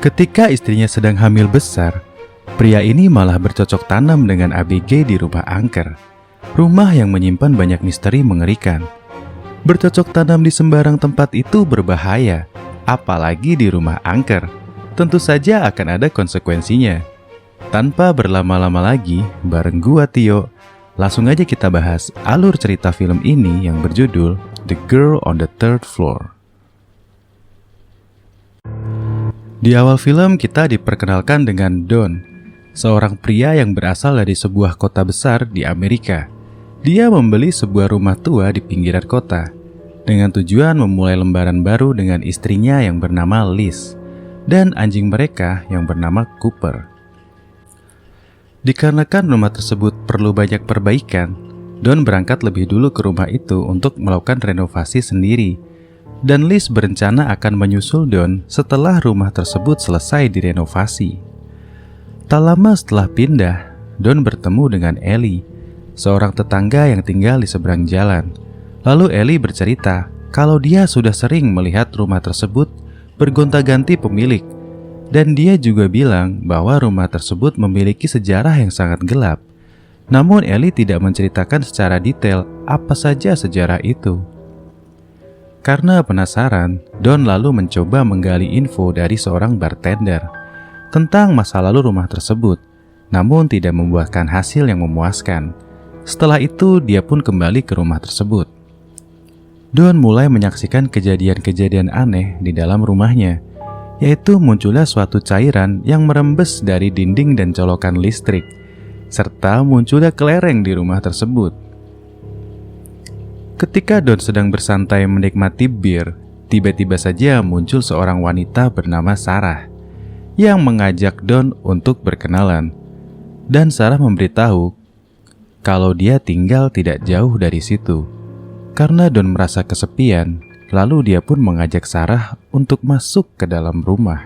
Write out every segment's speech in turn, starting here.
Ketika istrinya sedang hamil besar, pria ini malah bercocok tanam dengan ABG di rumah angker. Rumah yang menyimpan banyak misteri mengerikan. Bercocok tanam di sembarang tempat itu berbahaya, apalagi di rumah angker. Tentu saja akan ada konsekuensinya. Tanpa berlama-lama lagi, bareng gua Tio, langsung aja kita bahas alur cerita film ini yang berjudul The Girl on the Third Floor. Di awal film kita diperkenalkan dengan Don, seorang pria yang berasal dari sebuah kota besar di Amerika. Dia membeli sebuah rumah tua di pinggiran kota, dengan tujuan memulai lembaran baru dengan istrinya yang bernama Liz, dan anjing mereka yang bernama Cooper. Dikarenakan rumah tersebut perlu banyak perbaikan, Don berangkat lebih dulu ke rumah itu untuk melakukan renovasi sendiri, dan Liz berencana akan menyusul Don setelah rumah tersebut selesai direnovasi. Tak lama setelah pindah, Don bertemu dengan Ellie, seorang tetangga yang tinggal di seberang jalan. Lalu Ellie bercerita kalau dia sudah sering melihat rumah tersebut bergonta-ganti pemilik, dan dia juga bilang bahwa rumah tersebut memiliki sejarah yang sangat gelap. Namun Ellie tidak menceritakan secara detail apa saja sejarah itu. Karena penasaran, Don lalu mencoba menggali info dari seorang bartender tentang masa lalu rumah tersebut, namun tidak membuahkan hasil yang memuaskan. Setelah itu, dia pun kembali ke rumah tersebut. Don mulai menyaksikan kejadian-kejadian aneh di dalam rumahnya, yaitu munculnya suatu cairan yang merembes dari dinding dan colokan listrik, serta munculnya kelereng di rumah tersebut. Ketika Don sedang bersantai menikmati bir, tiba-tiba saja muncul seorang wanita bernama Sarah yang mengajak Don untuk berkenalan. Dan Sarah memberitahu kalau dia tinggal tidak jauh dari situ. Karena Don merasa kesepian, lalu dia pun mengajak Sarah untuk masuk ke dalam rumah.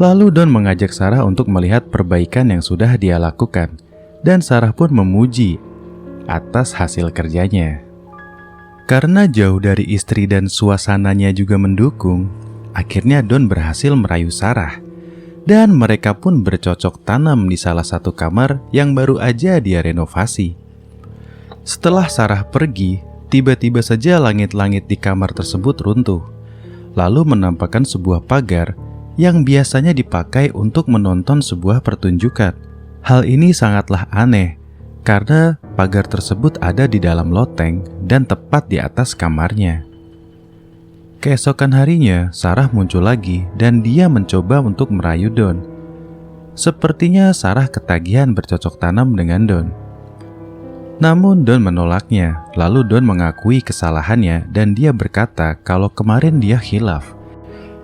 Lalu Don mengajak Sarah untuk melihat perbaikan yang sudah dia lakukan, dan Sarah pun memuji atas hasil kerjanya. Karena jauh dari istri dan suasananya juga mendukung, akhirnya Don berhasil merayu Sarah, dan mereka pun bercocok tanam di salah satu kamar yang baru aja dia renovasi. Setelah Sarah pergi, tiba-tiba saja langit-langit di kamar tersebut runtuh, lalu menampakkan sebuah pagar yang biasanya dipakai untuk menonton sebuah pertunjukan. Hal ini sangatlah aneh, karena pagar tersebut ada di dalam loteng dan tepat di atas kamarnya. Keesokan harinya, Sarah muncul lagi dan dia mencoba untuk merayu Don. Sepertinya Sarah ketagihan bercocok tanam dengan Don. Namun Don menolaknya, lalu Don mengakui kesalahannya dan dia berkata kalau kemarin dia khilaf.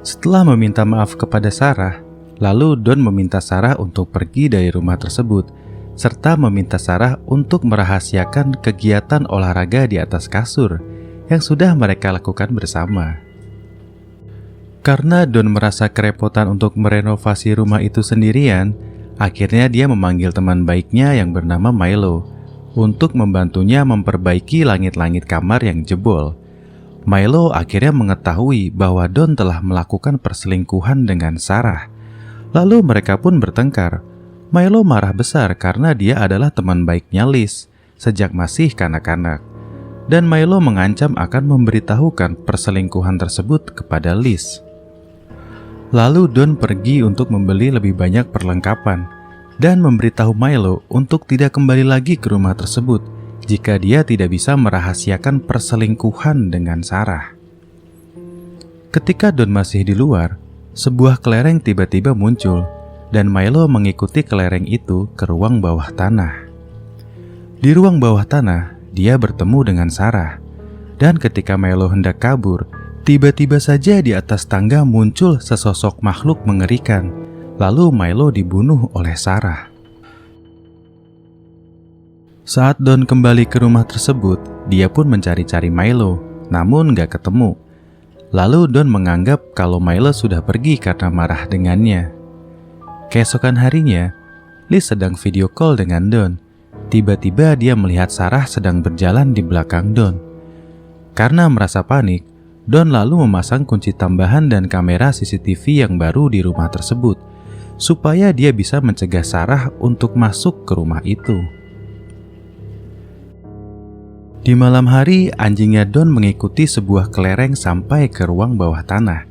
Setelah meminta maaf kepada Sarah, lalu Don meminta Sarah untuk pergi dari rumah tersebut, serta meminta Sarah untuk merahasiakan kegiatan olahraga di atas kasur yang sudah mereka lakukan bersama. Karena Don merasa kerepotan untuk merenovasi rumah itu sendirian, akhirnya dia memanggil teman baiknya yang bernama Milo untuk membantunya memperbaiki langit-langit kamar yang jebol. Milo akhirnya mengetahui bahwa Don telah melakukan perselingkuhan dengan Sarah. Lalu mereka pun bertengkar. Milo marah besar karena dia adalah teman baiknya Liz sejak masih kanak-kanak. Dan Milo mengancam akan memberitahukan perselingkuhan tersebut kepada Liz. Lalu Don pergi untuk membeli lebih banyak perlengkapan dan memberitahu Milo untuk tidak kembali lagi ke rumah tersebut jika dia tidak bisa merahasiakan perselingkuhan dengan Sarah. Ketika Don masih di luar, sebuah kelereng tiba-tiba muncul dan Milo mengikuti kelereng itu ke ruang bawah tanah. Di ruang bawah tanah, dia bertemu dengan Sarah, dan ketika Milo hendak kabur, tiba-tiba saja di atas tangga muncul sesosok makhluk mengerikan. Lalu Milo dibunuh oleh Sarah. Saat Don kembali ke rumah tersebut, dia pun mencari-cari Milo, namun gak ketemu. Lalu Don menganggap kalau Milo sudah pergi karena marah dengannya. Keesokan harinya, Liz sedang video call dengan Don. Tiba-tiba dia melihat Sarah sedang berjalan di belakang Don. Karena merasa panik, Don lalu memasang kunci tambahan dan kamera CCTV yang baru di rumah tersebut, supaya dia bisa mencegah Sarah untuk masuk ke rumah itu. Di malam hari, anjingnya Don mengikuti sebuah kelereng sampai ke ruang bawah tanah.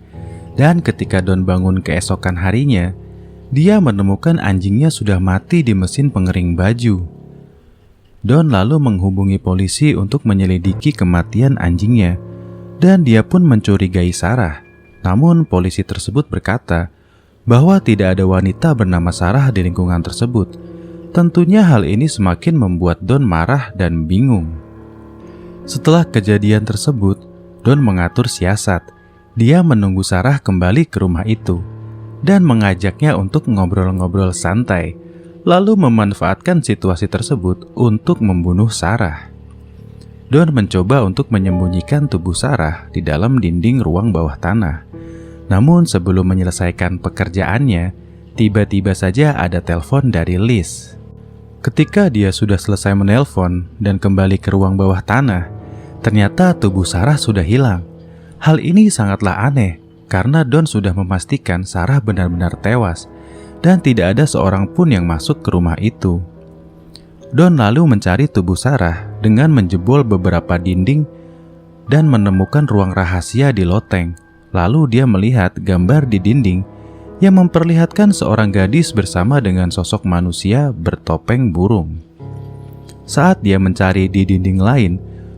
Dan ketika Don bangun keesokan harinya, dia menemukan anjingnya sudah mati di mesin pengering baju. Don lalu menghubungi polisi untuk menyelidiki kematian anjingnya, dan dia pun mencurigai Sarah. Namun polisi tersebut berkata bahwa tidak ada wanita bernama Sarah di lingkungan tersebut. Tentunya hal ini semakin membuat Don marah dan bingung. Setelah kejadian tersebut, Don mengatur siasat. Dia menunggu Sarah kembali ke rumah itu dan mengajaknya untuk ngobrol-ngobrol santai, lalu memanfaatkan situasi tersebut untuk membunuh Sarah. Don mencoba untuk menyembunyikan tubuh Sarah di dalam dinding ruang bawah tanah. Namun sebelum menyelesaikan pekerjaannya, tiba-tiba saja ada telepon dari Liz. Ketika dia sudah selesai menelpon dan kembali ke ruang bawah tanah, ternyata tubuh Sarah sudah hilang. Hal ini sangatlah aneh karena Don sudah memastikan Sarah benar-benar tewas dan tidak ada seorang pun yang masuk ke rumah itu. Don lalu mencari tubuh Sarah dengan menjebol beberapa dinding dan menemukan ruang rahasia di loteng. Lalu dia melihat gambar di dinding yang memperlihatkan seorang gadis bersama dengan sosok manusia bertopeng burung. Saat dia mencari di dinding lain,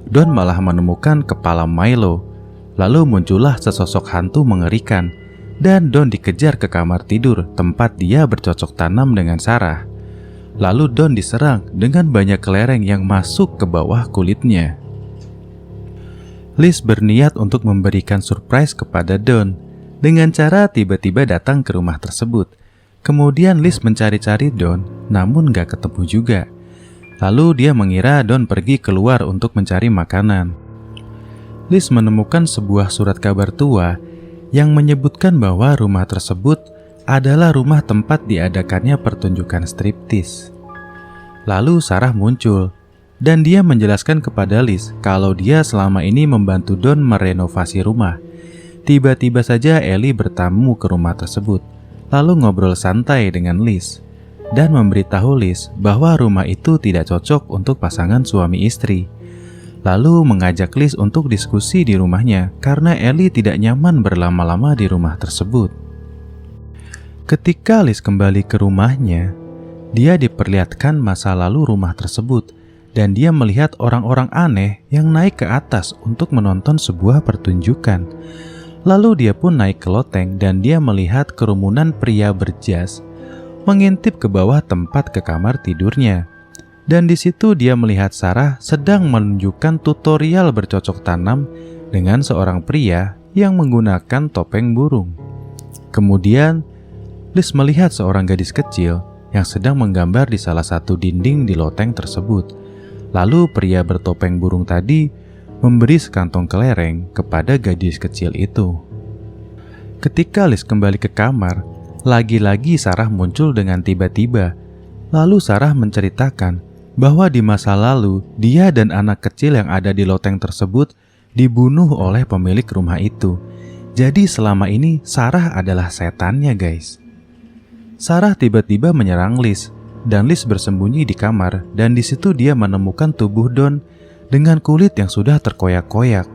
Don malah menemukan kepala Milo. Lalu muncullah sesosok hantu mengerikan, dan Don dikejar ke kamar tidur tempat dia bercocok tanam dengan Sarah. Lalu Don diserang dengan banyak kelereng yang masuk ke bawah kulitnya. Liz berniat untuk memberikan surprise kepada Don dengan cara tiba-tiba datang ke rumah tersebut. Kemudian Liz mencari-cari Don, namun gak ketemu juga. Lalu dia mengira Don pergi keluar untuk mencari makanan. Liz menemukan sebuah surat kabar tua yang menyebutkan bahwa rumah tersebut adalah rumah tempat diadakannya pertunjukan striptis. Lalu Sarah muncul, dan dia menjelaskan kepada Liz kalau dia selama ini membantu Don merenovasi rumah. Tiba-tiba saja Ellie bertamu ke rumah tersebut, lalu ngobrol santai dengan Liz, dan memberitahu Liz bahwa rumah itu tidak cocok untuk pasangan suami istri. Lalu mengajak Liz untuk diskusi di rumahnya karena Ellie tidak nyaman berlama-lama di rumah tersebut. Ketika Liz kembali ke rumahnya, dia diperlihatkan masa lalu rumah tersebut dan dia melihat orang-orang aneh yang naik ke atas untuk menonton sebuah pertunjukan. Lalu dia pun naik ke loteng dan dia melihat kerumunan pria berjas mengintip ke bawah tempat ke kamar tidurnya. Dan di situ dia melihat Sarah sedang menunjukkan tutorial bercocok tanam dengan seorang pria yang menggunakan topeng burung. Kemudian Liz melihat seorang gadis kecil yang sedang menggambar di salah satu dinding di loteng tersebut. Lalu pria bertopeng burung tadi memberi sekantong kelereng kepada gadis kecil itu. Ketika Liz kembali ke kamar, lagi-lagi Sarah muncul dengan tiba-tiba. Lalu Sarah menceritakan bahwa di masa lalu dia dan anak kecil yang ada di loteng tersebut dibunuh oleh pemilik rumah itu. Jadi selama ini Sarah adalah setannya, guys. Sarah tiba-tiba menyerang Liz, dan Liz bersembunyi di kamar, dan di situ dia menemukan tubuh Don dengan kulit yang sudah terkoyak-koyak.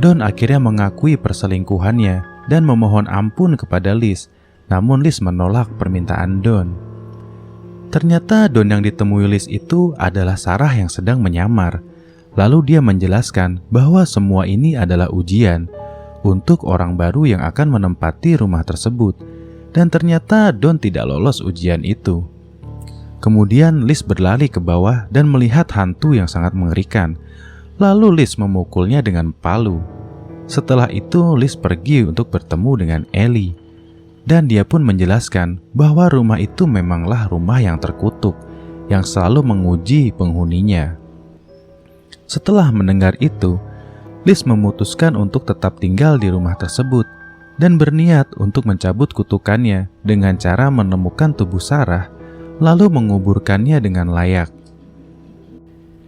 Don akhirnya mengakui perselingkuhannya dan memohon ampun kepada Liz, namun Liz menolak permintaan Don. Ternyata Don yang ditemui Liz itu adalah Sarah yang sedang menyamar. Lalu dia menjelaskan bahwa semua ini adalah ujian untuk orang baru yang akan menempati rumah tersebut. Dan ternyata Don tidak lolos ujian itu. Kemudian Liz berlari ke bawah dan melihat hantu yang sangat mengerikan. Lalu Liz memukulnya dengan palu. Setelah itu Liz pergi untuk bertemu dengan Ellie. Dan dia pun menjelaskan bahwa rumah itu memanglah rumah yang terkutuk, yang selalu menguji penghuninya. Setelah mendengar itu, Liz memutuskan untuk tetap tinggal di rumah tersebut dan berniat untuk mencabut kutukannya dengan cara menemukan tubuh Sarah, lalu menguburkannya dengan layak.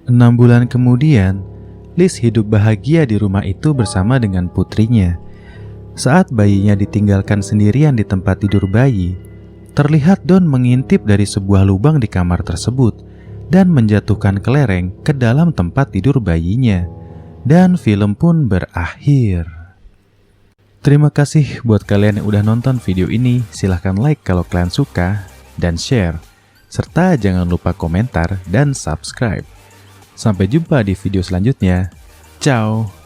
6 bulan kemudian, Liz hidup bahagia di rumah itu bersama dengan putrinya. Saat bayinya ditinggalkan sendirian di tempat tidur bayi, terlihat Don mengintip dari sebuah lubang di kamar tersebut dan menjatuhkan kelereng ke dalam tempat tidur bayinya. Dan film pun berakhir. Terima kasih buat kalian yang udah nonton video ini. Silahkan like kalau kalian suka dan share. Serta jangan lupa komentar dan subscribe. Sampai jumpa di video selanjutnya. Ciao.